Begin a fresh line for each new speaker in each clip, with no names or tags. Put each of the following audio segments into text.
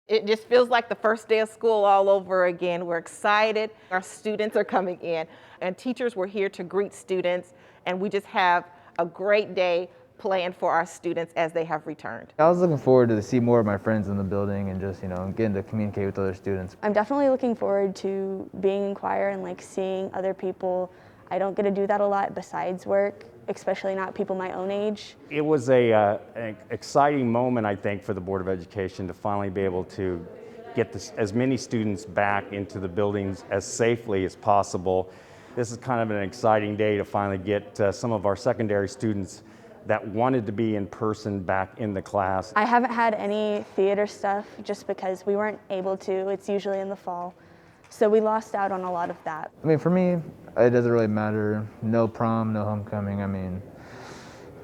It just feels like the first day of school all over again. We're excited. Our students are coming in, and teachers were here to greet students, and we just have a great day planned for our students as they have returned.
I was looking forward to see more of my friends in the building and just, getting to communicate with other students.
I'm definitely looking forward to being in choir and seeing other people. I don't get to do that a lot besides work, especially not people my own age.
It was an exciting moment, I think, for the Board of Education to finally be able to get as many students back into the buildings as safely as possible. This is kind of an exciting day to finally get some of our secondary students that wanted to be in person back in the class.
I haven't had any theater stuff just because we weren't able to. It's usually in the fall. So we lost out on a lot of that.
For me, it doesn't really matter. No prom, no homecoming.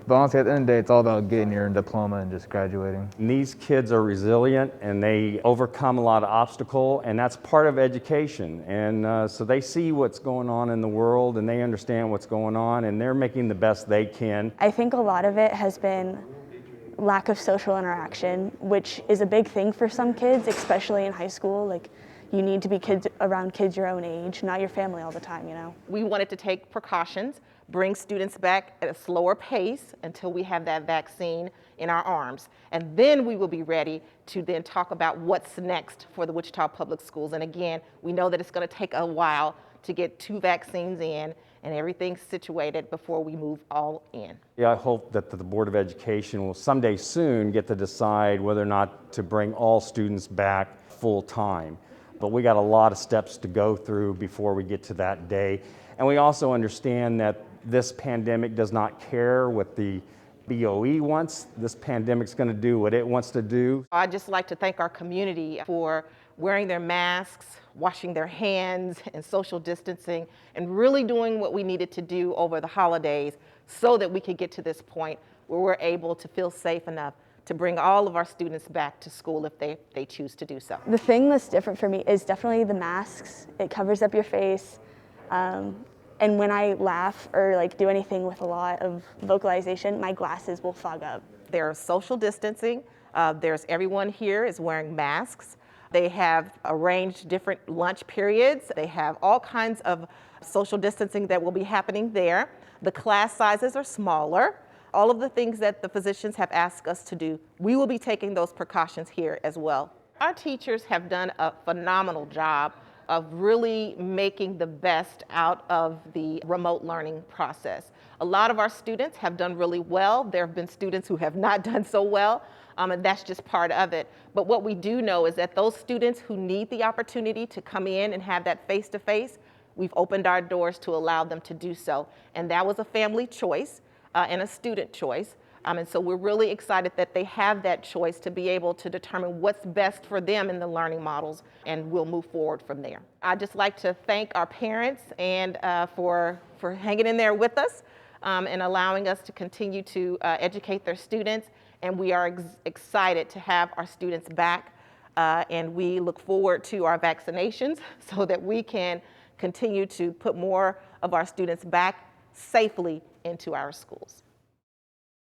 But honestly, at the end of the day, it's all about getting your diploma and just graduating.
And these kids are resilient and they overcome a lot of obstacle, and that's part of education. And so they see what's going on in the world and they understand what's going on, and they're making the best they can.
I think a lot of it has been lack of social interaction, which is a big thing for some kids, especially in high school. You need to be around kids your own age, not your family all the time,
We wanted to take precautions, bring students back at a slower pace until we have that vaccine in our arms. And then we will be ready to then talk about what's next for the Wichita Public Schools. And again, we know that it's going to take a while to get 2 vaccines in and everything situated before we move all in.
Yeah, I hope that the Board of Education will someday soon get to decide whether or not to bring all students back full time. But we got a lot of steps to go through before we get to that day. And we also understand that this pandemic does not care what the BOE wants. This pandemic's going to do what it wants to do.
I'd just like to thank our community for wearing their masks, washing their hands, and social distancing, and really doing what we needed to do over the holidays so that we could get to this point where we're able to feel safe enough to bring all of our students back to school if they choose to do so.
The thing that's different for me is definitely the masks. It covers up your face. And when I laugh or do anything with a lot of vocalization, my glasses will fog up.
There's social distancing. Everyone here is wearing masks. They have arranged different lunch periods. They have all kinds of social distancing that will be happening there. The class sizes are smaller. All of the things that the physicians have asked us to do, we will be taking those precautions here as well. Our teachers have done a phenomenal job of really making the best out of the remote learning process. A lot of our students have done really well. There have been students who have not done so well, and that's just part of it. But what we do know is that those students who need the opportunity to come in and have that face-to-face, we've opened our doors to allow them to do so. And that was a family choice and a student choice. And so we're really excited that they have that choice to be able to determine what's best for them in the learning models, and we'll move forward from there. I'd just like to thank our parents and for hanging in there with us and allowing us to continue to educate their students. And we are excited to have our students back, and we look forward to our vaccinations so that we can continue to put more of our students back safely into our schools.